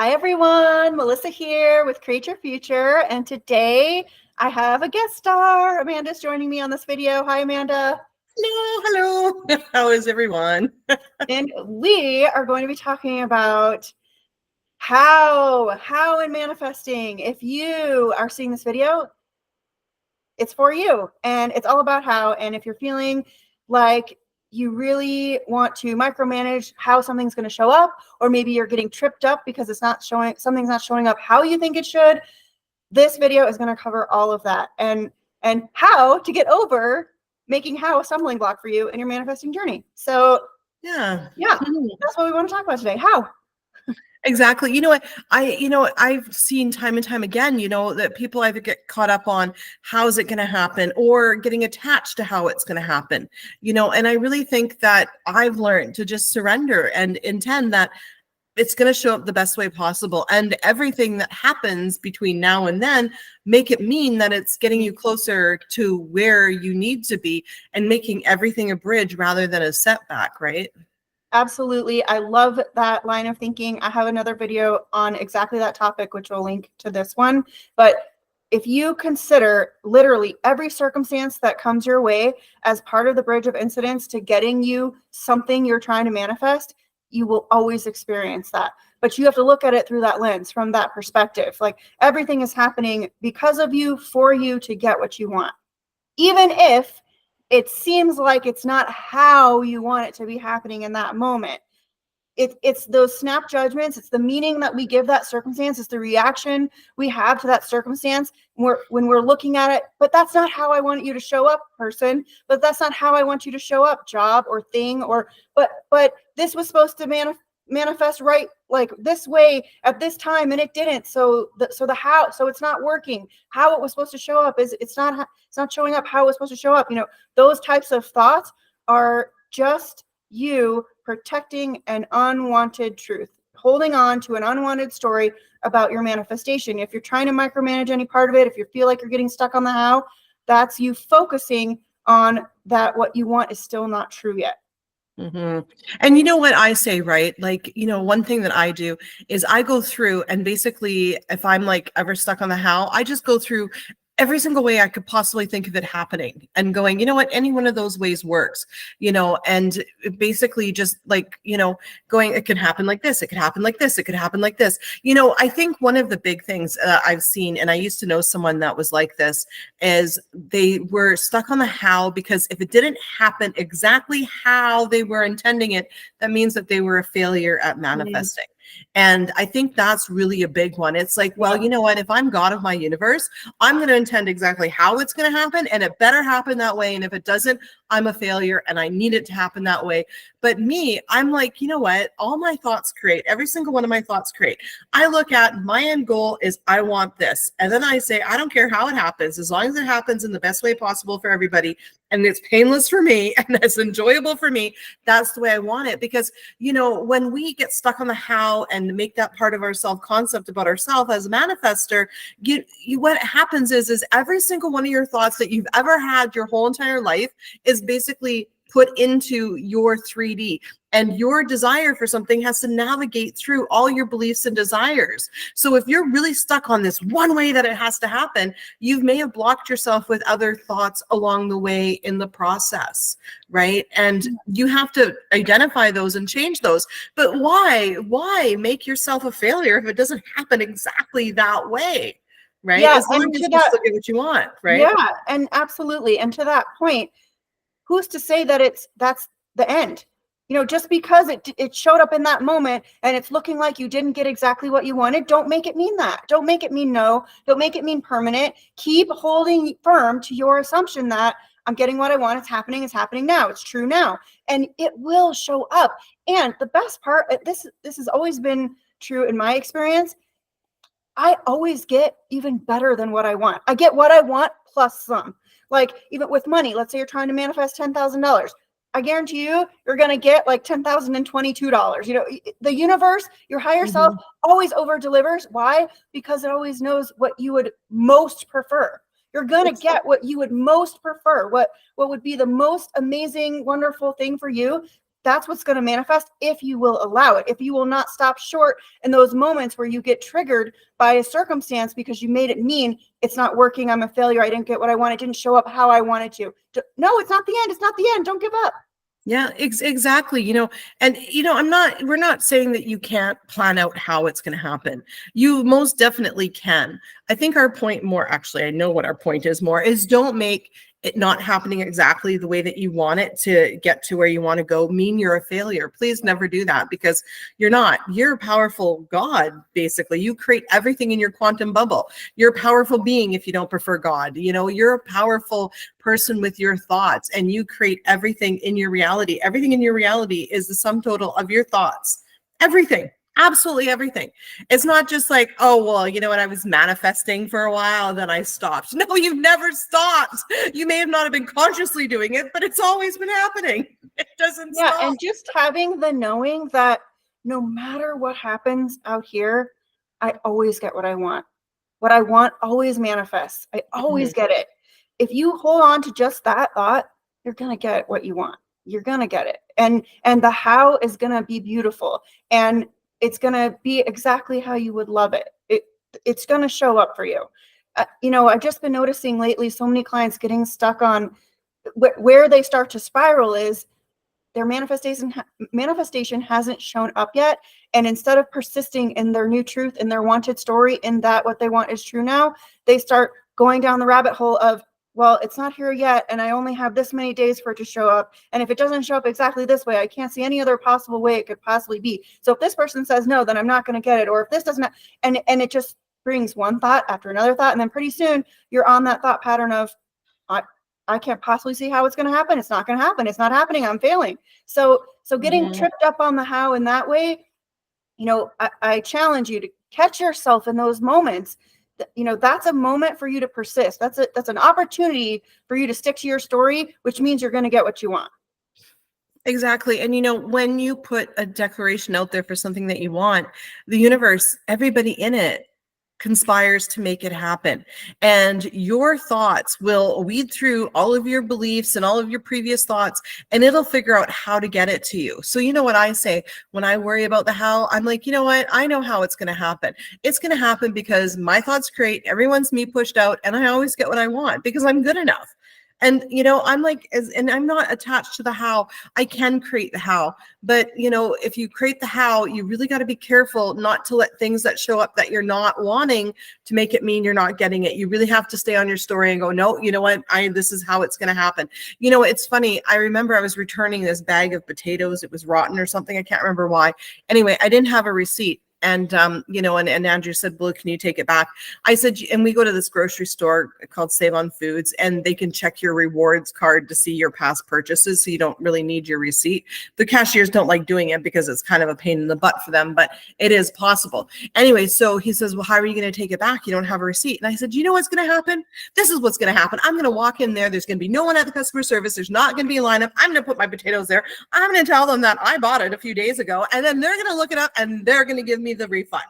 Hi everyone, Melissa here with Create Your Future, and today I have a guest star. Amanda's joining me on this video. Hi Amanda. Hello. How is everyone? And we are going to be talking about how in manifesting. If you are seeing this video, it's for you, and it's all about how. And if you're feeling like you really want to micromanage how something's going to show up, or maybe you're getting tripped up because something's not showing up how you think it should, this video is going to cover all of that and how to get over making how a stumbling block for you in your manifesting journey. So yeah, that's what we want to talk about today. How. Exactly. You know what? I've seen time and time again, that people either get caught up on how's it going to happen or getting attached to how it's going to happen, and I really think that I've learned to just surrender and intend that it's going to show up the best way possible. And everything that happens between now and then, make it mean that it's getting you closer to where you need to be and making everything a bridge rather than a setback, right? Absolutely. I love that line of thinking. I have another video on exactly that topic, which will link to this one. But if you consider literally every circumstance that comes your way as part of the bridge of incidents to getting you something you're trying to manifest, you will always experience that. But you have to look at it through that lens, from that perspective. Like, everything is happening because of you, for you, to get what you want. Even if it seems like it's not how you want it to be happening in that moment. It's those snap judgments. It's the meaning that we give that circumstance. It's the reaction we have to that circumstance when we're looking at it. But that's not how I want you to show up, person. But that's not how I want you to show up, job or thing. But this was supposed to manifest right, like this way at this time, and it didn't. So it's not working. How it was supposed to show up is it's not showing up how it was supposed to show up. Those types of thoughts are just you protecting an unwanted truth, holding on to an unwanted story about your manifestation. If you're trying to micromanage any part of it, if you feel like you're getting stuck on the how, that's you focusing on that what you want is still not true yet. Mm-hmm. And you know what I say, right? Like, one thing that I do is I go through and basically, if I'm like ever stuck on the how, I just go through every single way I could possibly think of it happening and going, you know what, any one of those ways works, and basically just like, going, it could happen like this, it could happen like this, it could happen like this. I think one of the big things I've seen, and I used to know someone that was like this, is they were stuck on the how because if it didn't happen exactly how they were intending it, that means that they were a failure at manifesting. And I think that's really a big one. It's like, well, you know what? If I'm God of my universe, I'm going to intend exactly how it's going to happen, and it better happen that way. And if it doesn't, I'm a failure and I need it to happen that way. But me, I'm like, you know what? All my thoughts create. Every single one of my thoughts create. I look at my end goal is I want this. And then I say, I don't care how it happens, as long as it happens in the best way possible for everybody. And it's painless for me and it's enjoyable for me. That's the way I want it. Because, when we get stuck on the how and make that part of our self-concept about ourselves as a manifester, what happens is every single one of your thoughts that you've ever had your whole entire life is basically put into your 3D, and your desire for something has to navigate through all your beliefs and desires. So if you're really stuck on this one way that it has to happen, you may have blocked yourself with other thoughts along the way in the process, right? And you have to identify those and change those. But why make yourself a failure if it doesn't happen exactly that way, right? Yeah, as long as you still get what you want, right? Yeah, and absolutely. And to that point, who's to say that that's the end? Just because it showed up in that moment and it's looking like you didn't get exactly what you wanted, don't make it mean that. Don't make it mean no. Don't make it mean permanent. Keep holding firm to your assumption that I'm getting what I want. It's happening now. It's true now. And it will show up. And the best part, this has always been true in my experience, I always get even better than what I want. I get what I want plus some. Like, even with money, let's say you're trying to manifest $10,000. I guarantee you're going to get like $10,022. The universe, your higher self, always over delivers. Why? Because it always knows what you would most prefer. You're going to get what you would most prefer, what would be the most amazing, wonderful thing for you. that's what's going to manifest if you will allow it. If you will not stop short in those moments where you get triggered by a circumstance because you made it mean it's not working, I'm a failure, I didn't get what I wanted, it didn't show up how I wanted to. No, it's not the end. It's not the end. Don't give up. Yeah, exactly. And we're not saying that you can't plan out how it's going to happen. You most definitely can. I think our point more, actually, I know what our point is more, is don't make it not happening exactly the way that you want it to get to where you want to go mean you're a failure. Please never do that, because you're not. You're a powerful God, basically. You create everything in your quantum bubble. You're a powerful being if you don't prefer God. You're a powerful person with your thoughts, and you create everything in your reality. Everything in your reality is the sum total of your thoughts. Everything. Absolutely everything. It's not just like, oh, well, you know what, I was manifesting for a while, then I stopped. No, you've never stopped. You may have not have been consciously doing it, but it's always been happening. It doesn't stop. And just having the knowing that no matter what happens out here, I always get what I want. What I want always manifests. I always get it. If you hold on to just that thought, you're going to get what you want. You're going to get it. And the how is going to be beautiful. And it's going to be exactly how you would love it. It's going to show up for you. I've just been noticing lately so many clients getting stuck on where they start to spiral is their manifestation hasn't shown up yet. And instead of persisting in their new truth, in their wanted story, in that what they want is true now, they start going down the rabbit hole of, well, it's not here yet, and I only have this many days for it to show up. And if it doesn't show up exactly this way, I can't see any other possible way it could possibly be. So if this person says no, then I'm not going to get it. Or if this doesn't, and it just brings one thought after another thought. And then pretty soon you're on that thought pattern of, I can't possibly see how it's going to happen. It's not going to happen. It's not happening. I'm failing. So getting tripped up on the how in that way, I challenge you to catch yourself in those moments. That's a moment for you to persist. That's an opportunity for you to stick to your story, which means you're going to get what you want. Exactly. And when you put a declaration out there for something that you want, the universe, everybody in it conspires to make it happen. And your thoughts will weed through all of your beliefs and all of your previous thoughts, and it'll figure out how to get it to you. So you know what I say when I worry about the how? I'm like, you know what? I know how it's going to happen. It's going to happen because my thoughts create everyone's me pushed out, and I always get what I want because I'm good enough. And, I'm like, and I'm not attached to the how. I can create the how, but if you create the how, you really got to be careful not to let things that show up that you're not wanting to make it mean you're not getting it. You really have to stay on your story and go, no, you know what? This is how it's going to happen. It's funny. I remember I was returning this bag of potatoes. It was rotten or something. I can't remember why. Anyway, I didn't have a receipt. And, and Andrea said, well, can you take it back? I said, and we go to this grocery store called Save on Foods, and they can check your rewards card to see your past purchases. So you don't really need your receipt. The cashiers don't like doing it because it's kind of a pain in the butt for them, but it is possible. Anyway, so he says, well, how are you going to take it back? You don't have a receipt. And I said, you know what's going to happen? This is what's going to happen. I'm going to walk in there. There's going to be no one at the customer service. There's not going to be a lineup. I'm going to put my potatoes there. I'm going to tell them that I bought it a few days ago, and then they're going to look it up and they're going to give me the refund.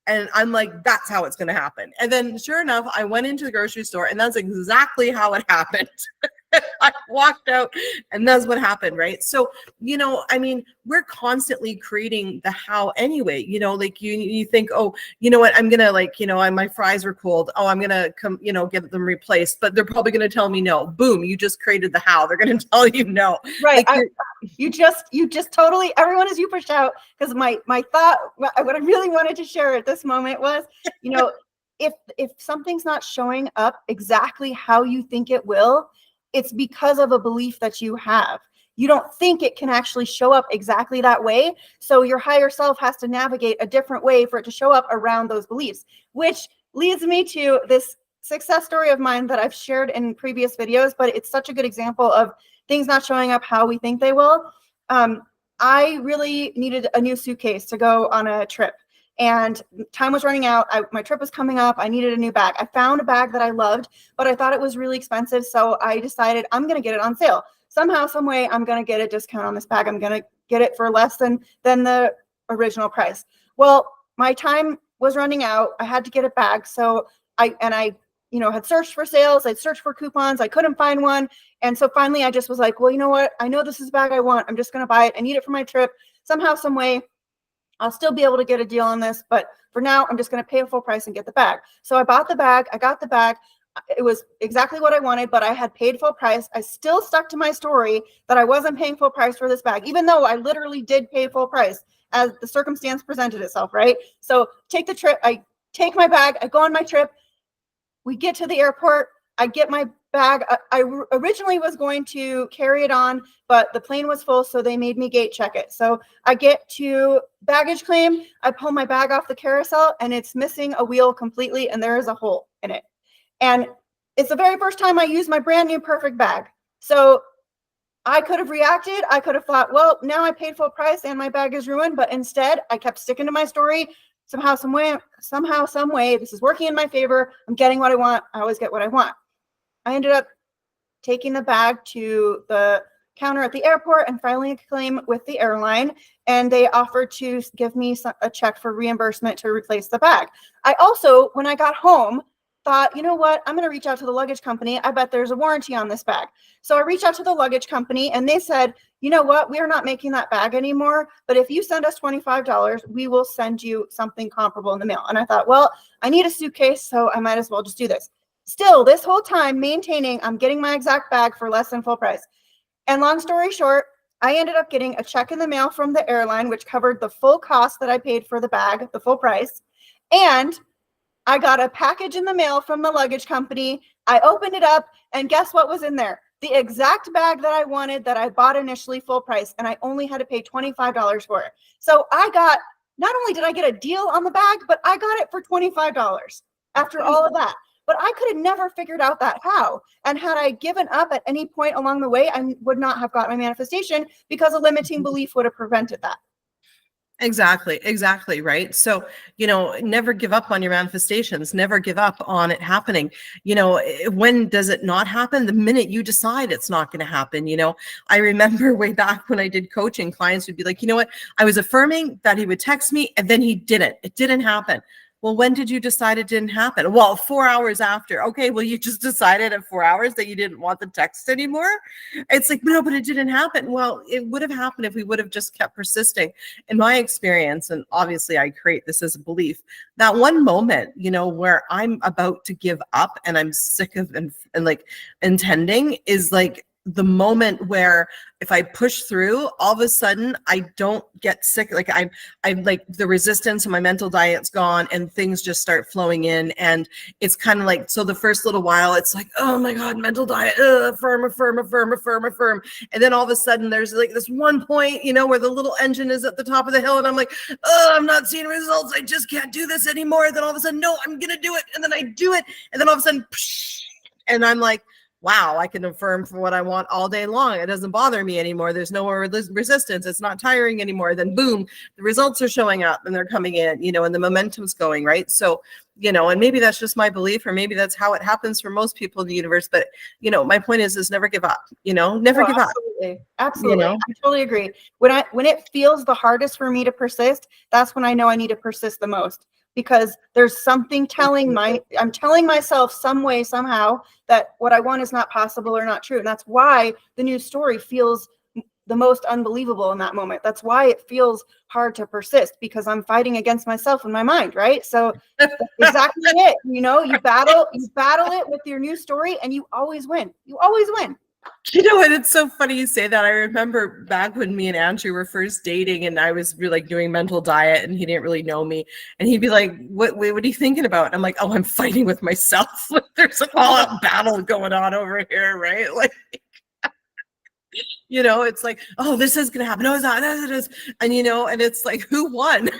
And I'm like, that's how it's going to happen. And then sure enough, I went into the grocery store, and that's exactly how it happened. I walked out, and that's what happened, right? So, we're constantly creating the how anyway. Like you think, oh, you know what, I'm gonna my fries were cold. Oh, I'm gonna come, get them replaced, but they're probably gonna tell me no. Boom, you just created the how. They're gonna tell you no. Right. You just totally, everyone as you pushed out, because my thought, what I really wanted to share at this moment was, if something's not showing up exactly how you think it will, it's because of a belief that you have. You don't think it can actually show up exactly that way. So your higher self has to navigate a different way for it to show up around those beliefs, which leads me to this success story of mine that I've shared in previous videos, but it's such a good example of things not showing up how we think they will. I really needed a new suitcase to go on a trip, and time was running out. My trip was coming up. I needed a new bag. I found a bag that I loved, but I thought it was really expensive. So I decided I'm going to get it on sale. Somehow, some way, I'm going to get a discount on this bag. I'm going to get it for less than the original price. Well, my time was running out. I had to get it back. So I had searched for sales. I'd searched for coupons. I couldn't find one. And so finally I just was like, well, you know what? I know this is the bag I want. I'm just going to buy it. I need it for my trip. Somehow, some way, I'll still be able to get a deal on this. But for now, I'm just going to pay a full price and get the bag. So I bought the bag. I got the bag. It was exactly what I wanted, but I had paid full price. I still stuck to my story that I wasn't paying full price for this bag, even though I literally did pay full price as the circumstance presented itself, right? So take the trip. I take my bag. I go on my trip. We get to the airport. I get my bag. I originally was going to carry it on, but the plane was full, so they made me gate check it. So I get to baggage claim. I pull my bag off the carousel, and it's missing a wheel completely, and there is a hole in it. And it's the very first time I used my brand new perfect bag. So I could have reacted. I could have thought, well, now I paid full price and my bag is ruined. But instead, I kept sticking to my story. Somehow, some way, this is working in my favor. I'm getting what I want. I always get what I want. I ended up taking the bag to the counter at the airport and filing a claim with the airline. And they offered to give me a check for reimbursement to replace the bag. I also, when I got home, thought, you know what, I'm going to reach out to the luggage company. I bet there's a warranty on this bag. So I reached out to the luggage company and they said, you know what, we are not making that bag anymore, but if you send us $25, we will send you something comparable in the mail. And I thought, well, I need a suitcase, so I might as well just do this. Still, this whole time maintaining, I'm getting my exact bag for less than full price. And long story short, I ended up getting a check in the mail from the airline, which covered the full cost that I paid for the bag, the full price. And I got a package in the mail from the luggage company. I opened it up and guess what was in there? The exact bag that I wanted that I bought initially full price, and I only had to pay $25 for it. So I got, not only did I get a deal on the bag, but I got it for $25 after all of that. But I could have never figured out that how. And had I given up at any point along the way, I would not have got my manifestation because a limiting belief would have prevented that. Exactly. Right. So, never give up on your manifestations, never give up on it happening. When does it not happen? The minute you decide it's not going to happen. I remember way back when I did coaching, clients would be like, you know what? I was affirming that he would text me and then he didn't. It didn't happen. Well, when did you decide it didn't happen? Well, 4 hours after. Okay, well, you just decided at 4 hours that you didn't want the text anymore. It's like, no, but it didn't happen. Well, it would have happened if we would have just kept persisting. In my experience, and obviously I create this as a belief, that one moment, where I'm about to give up and I'm sick of and like intending is like the moment where if I push through, all of a sudden I don't get sick. Like I'm like the resistance and my mental diet's gone and things just start flowing in. And it's kind of like, so the first little while it's like, oh my God, mental diet, affirm. And then all of a sudden there's like this one point, where the little engine is at the top of the hill and I'm like, oh, I'm not seeing results. I just can't do this anymore. Then all of a sudden, no, I'm going to do it. And then I do it. And then all of a sudden, and I'm like, wow, I can affirm for what I want all day long. It doesn't bother me anymore. There's no more resistance. It's not tiring anymore. Then boom, the results are showing up and they're coming in, and the momentum's going, right? So, and maybe that's just my belief, or maybe that's how it happens for most people in the universe. But, my point is never give up, never give up. Absolutely. I totally agree. When it feels the hardest for me to persist, that's when I know I need to persist the most. Because there's something I'm telling myself some way, somehow, that what I want is not possible or not true. And that's why the new story feels the most unbelievable in that moment. That's why it feels hard to persist, because I'm fighting against myself in my mind, right? So that's exactly it. You battle it with your new story and you always win. You always win. And it's so funny you say that. I remember back when me and Andrea were first dating and I was really like doing mental diet and he didn't really know me. And he'd be like, what are you thinking about? And I'm like, oh, I'm fighting with myself. There's an all-out battle going on over here, right? Like, it's like, oh, this is going to happen. No, it's not. It is. And, and it's like, who won?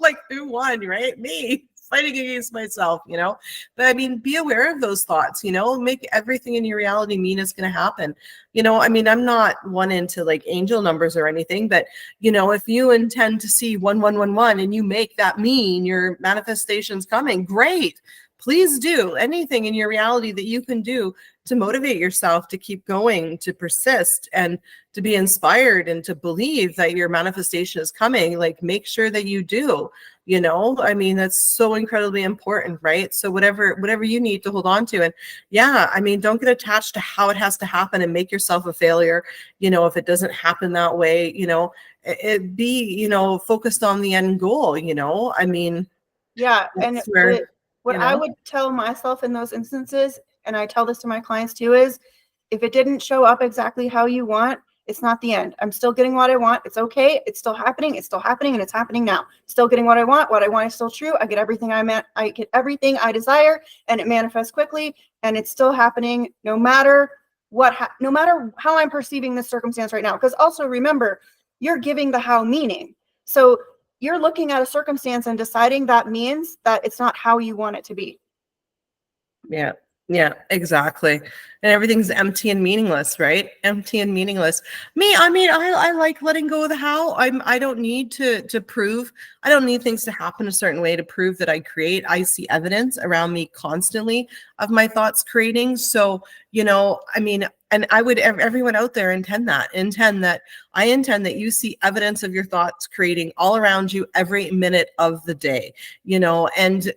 Like who won, right? Me. Fighting against myself, but I mean, be aware of those thoughts, make everything in your reality mean it's going to happen. I'm not one into like angel numbers or anything, but if you intend to see 1111 and you make that mean your manifestation's coming, great. Please do anything in your reality that you can do to motivate yourself to keep going, to persist, and to be inspired and to believe that your manifestation is coming. Like, make sure that you do, you know, I mean, that's so incredibly important, right? So whatever you need to hold on to. And yeah, I mean, don't get attached to how it has to happen and make yourself a failure, you know, if it doesn't happen that way, you know, be, you know, focused on the end goal, you know, I mean, yeah. And that's where, what you I know, would tell myself in those instances, and I tell this to my clients too, is if it didn't show up exactly how you want, it's not the end. I'm still getting what I want. It's okay. It's still happening. It's still happening, and it's happening now. Still getting what I want. What I want is still true. I get everything I get everything I desire, and it manifests quickly, and it's still happening no matter no matter how I'm perceiving this circumstance right now. Because also remember, you're giving the how meaning. So you're looking at a circumstance and deciding that means that it's not how you want it to be. yeah. Yeah, exactly. And everything's empty and meaningless, right? Empty and meaningless. I mean, I like letting go of the how. I don't need to prove. I don't need things to happen a certain way to prove that I create. I see evidence around me constantly of my thoughts creating. So, you know, I mean, and I would, everyone out there intend that I intend that you see evidence of your thoughts creating all around you every minute of the day, you know, and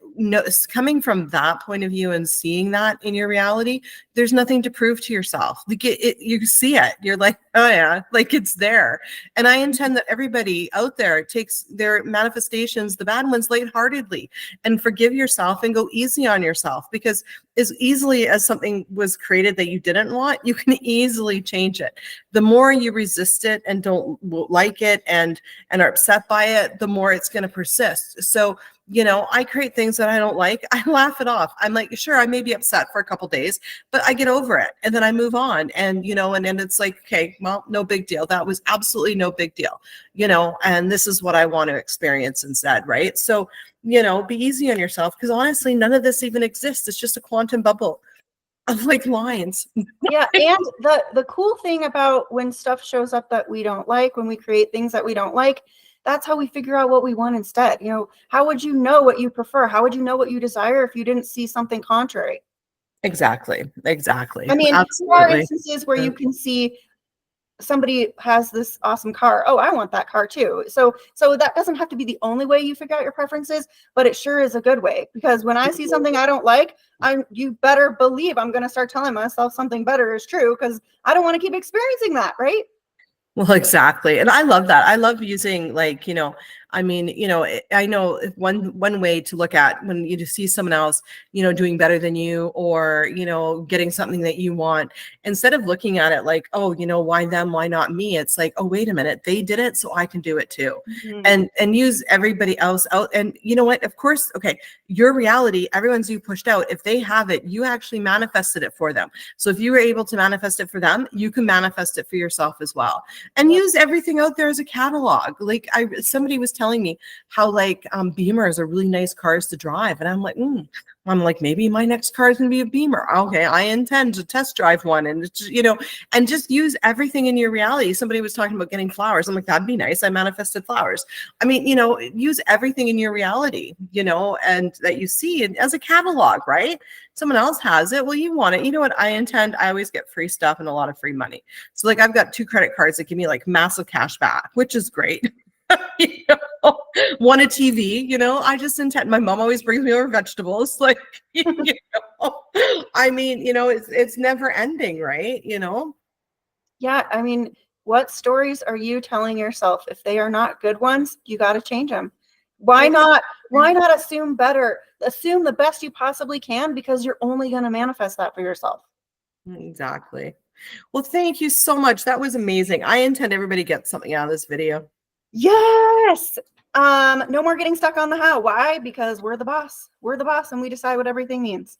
coming from that point of view and seeing that in your reality, there's nothing to prove to yourself. Like you see it, you're like, oh yeah, like it's there. And I intend that everybody out there takes their manifestations, the bad ones, lightheartedly, and forgive yourself and go easy on yourself, because as easily as something was created that you didn't want, you can easily change it. The more you resist it and don't like it and are upset by it, the more it's going to persist. So, you know, I create things that I don't like. I laugh it off. I'm like, sure, I may be upset for a couple days, but I get over it and then I move on. And, you know, and then it's like, okay, well, no big deal. That was absolutely no big deal, you know, and this is what I want to experience instead, right? So, you know, be easy on yourself, because honestly, none of this even exists. It's just a quantum bubble of like lines. Yeah, and the cool thing about when stuff shows up that we don't like, when we create things that we don't like, that's how we figure out what we want instead. You know, how would you know what you prefer? How would you know what you desire if you didn't see something contrary? Exactly. I mean, there are Absolutely. instances where you can see somebody has this awesome car. Oh, I want that car too. So that doesn't have to be the only way you figure out your preferences, but it sure is a good way, because when I see something I don't like, you better believe I'm going to start telling myself something better is true, because I don't want to keep experiencing that, right? Well, exactly. And I love that. I love using, like, you know, I mean, you know, I know one way to look at when you just see someone else, you know, doing better than you, or, you know, getting something that you want, instead of looking at it like, oh, you know, why them, why not me? It's like, oh, wait a minute, they did it, so I can do it too. Mm-hmm. And use everybody else out. And you know what? Of course, okay, your reality, everyone's you pushed out. If they have it, you actually manifested it for them. So if you were able to manifest it for them, you can manifest it for yourself as well. And use everything out there as a catalog. Like somebody was telling me how like Beamers are really nice cars to drive, and I'm like, maybe my next car is gonna be a Beamer. Okay, I intend to test drive one, and it's just, you know, and just use everything in your reality. Somebody was talking about getting flowers. I'm like, that'd be nice. I manifested flowers. I mean, you know, use everything in your reality, you know, and that you see it as a catalog, right? Someone else has it. Well, you want it. You know what? I always get free stuff and a lot of free money. So like I've got 2 credit cards that give me like massive cash back, which is great. You know, want a TV, you know, I just intend, my mom always brings me over vegetables. Like, you know, I mean, you know, it's never ending, right? You know? Yeah, I mean, what stories are you telling yourself? If they are not good ones, you got to change them. Why not assume better? Assume the best you possibly can, because you're only going to manifest that for yourself. Exactly. Well, thank you so much. That was amazing. I intend everybody gets something out of this video. Yes. No more getting stuck on the how. Why? Because we're the boss. We're the boss, and we decide what everything means.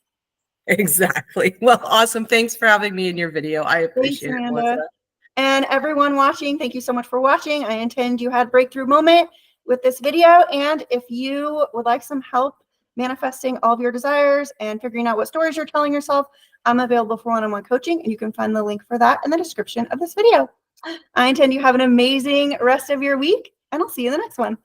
Exactly. Well, awesome. Thanks for having me in your video. I appreciate Thanks, it, Amanda. Melissa. And everyone watching, thank you so much for watching. I intend you had a breakthrough moment with this video. And if you would like some help manifesting all of your desires and figuring out what stories you're telling yourself, I'm available for one-on-one coaching, and you can find the link for that in the description of this video. I intend you have an amazing rest of your week, and I'll see you in the next one.